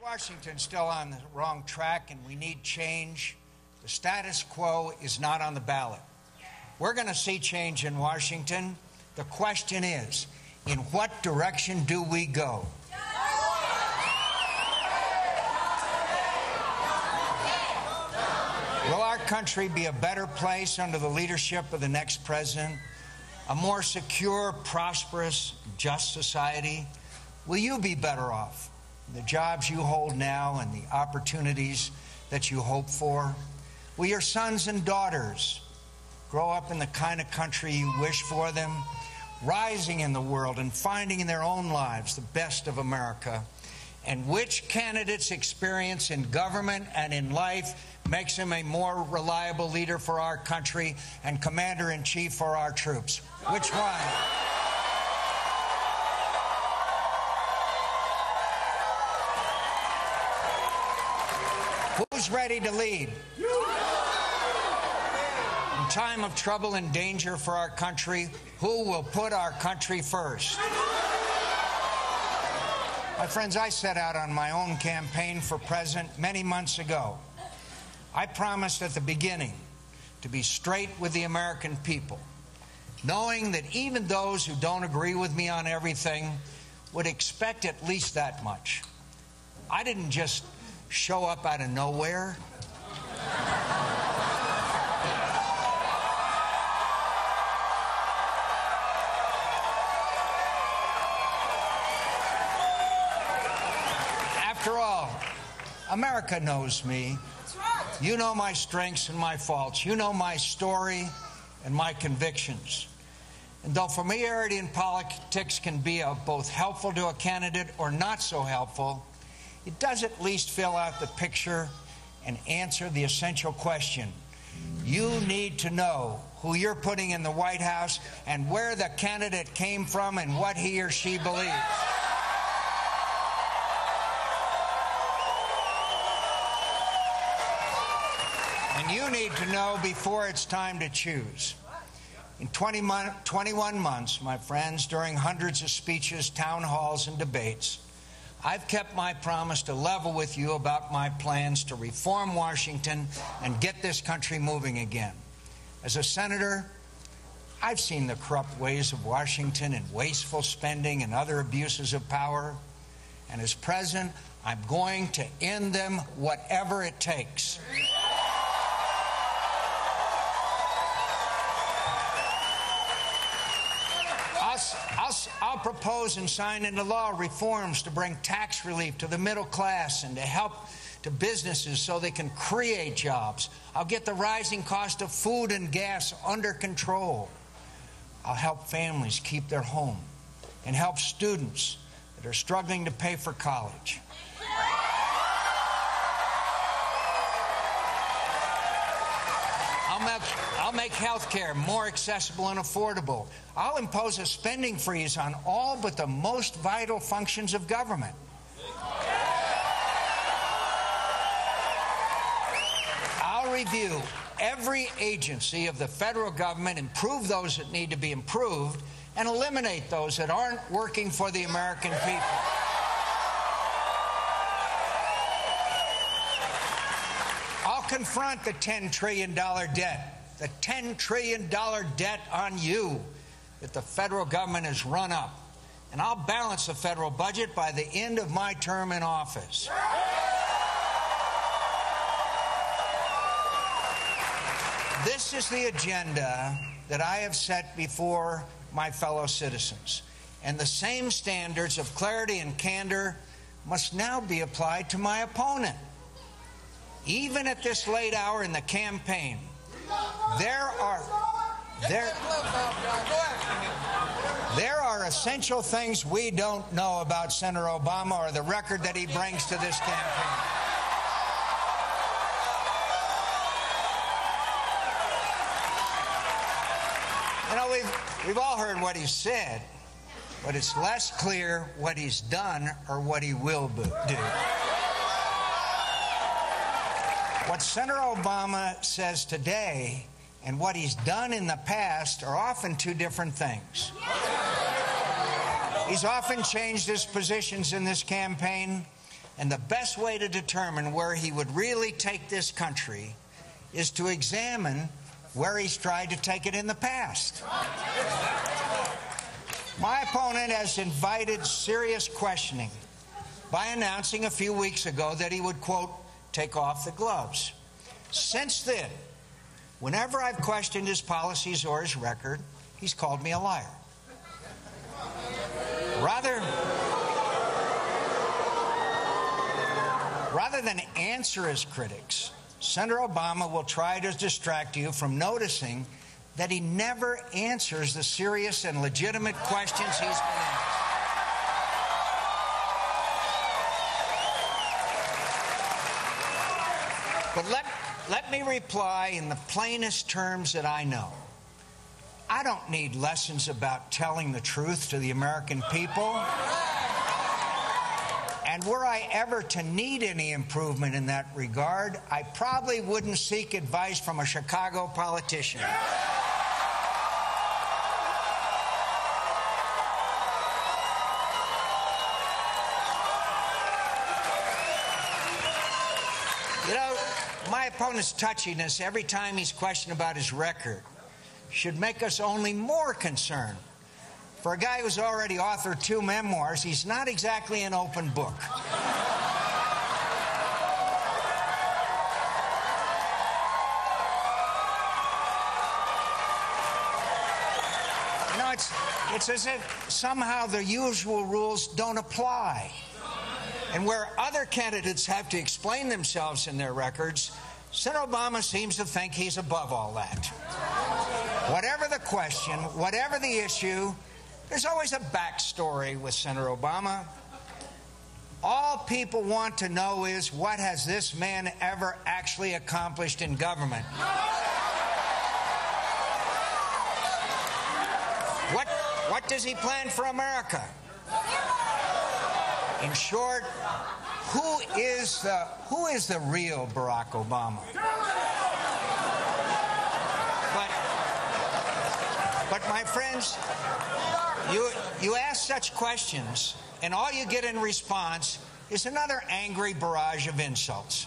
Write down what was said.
Washington's still on the wrong track and we need change. The status quo is not on the ballot. We're going to see change in Washington. The question is, in what direction do we go? Will our country be a better place under the leadership of the next president? A more secure, prosperous, just society? Will you be better off? The jobs you hold now and the opportunities that you hope for? Will your sons and daughters grow up in the kind of country you wish for them, rising in the world and finding in their own lives the best of America? And which candidate's experience in government and in life makes him a more reliable leader for our country and commander-in-chief for our troops? Which one? Who's ready to lead? In time of trouble and danger for our country, who will put our country first? My friends, I set out on my own campaign for president many months ago. I promised at the beginning to be straight with the American people, knowing that even those who don't agree with me on everything would expect at least that much. I didn't just show up out of nowhere. After all, America knows me. You know my strengths and my faults. You know my story and my convictions. And though familiarity in politics can be both helpful to a candidate or not so helpful, it does at least fill out the picture and answer the essential question. You need to know who you're putting in the White House and where the candidate came from and what he or she believes. And you need to know before it's time to choose. In 21 months, my friends, during hundreds of speeches, town halls, and debates, I've kept my promise to level with you about my plans to reform Washington and get this country moving again. As a senator, I've seen the corrupt ways of Washington and wasteful spending and other abuses of power. And as president, I'm going to end them whatever it takes. I'll propose and sign into law reforms to bring tax relief to the middle class and to help to businesses so they can create jobs. I'll get the rising cost of food and gas under control. I'll help families keep their home and help students that are struggling to pay for college. I'll make health care more accessible and affordable. I'll impose a spending freeze on all but the most vital functions of government. I'll review every agency of the federal government, improve those that need to be improved, and eliminate those that aren't working for the American people. I'll confront the $10 trillion debt. The $10 trillion debt on you that the federal government has run up. And I'll balance the federal budget by the end of my term in office. This is the agenda that I have set before my fellow citizens. And the same standards of clarity and candor must now be applied to my opponent. Even at this late hour in the campaign, there are essential things we don't know about Senator Obama or the record that he brings to this campaign. You know, we've all heard what he's said, but it's less clear what he's done or what he will do. What Senator Obama says today and what he's done in the past are often two different things. He's often changed his positions in this campaign, And the best way to determine where he would really take this country is to examine where he's tried to take it in the past. My opponent has invited serious questioning by announcing a few weeks ago that he would, quote, take off the gloves. Since then, whenever I've questioned his policies or his record, he's called me a liar. Rather than answer his critics, Senator Obama will try to distract you from noticing that he never answers the serious and legitimate questions he's been asked. But let me reply in the plainest terms that I know. I don't need lessons about telling the truth to the American people. And were I ever to need any improvement in that regard, I probably wouldn't seek advice from a Chicago politician. You know, my opponent's touchiness every time he's questioned about his record should make us only more concerned. For a guy who's already authored 2 memoirs, he's not exactly an open book. You know, it's as if somehow the usual rules don't apply. And where other candidates have to explain themselves in their records, Senator Obama seems to think he's above all that. Whatever the question, whatever the issue, there's always a backstory with Senator Obama. All people want to know is, what has this man ever actually accomplished in government? What does he plan for America? In short, who is the real Barack Obama? But my friends, you ask such questions, and all you get in response is another angry barrage of insults.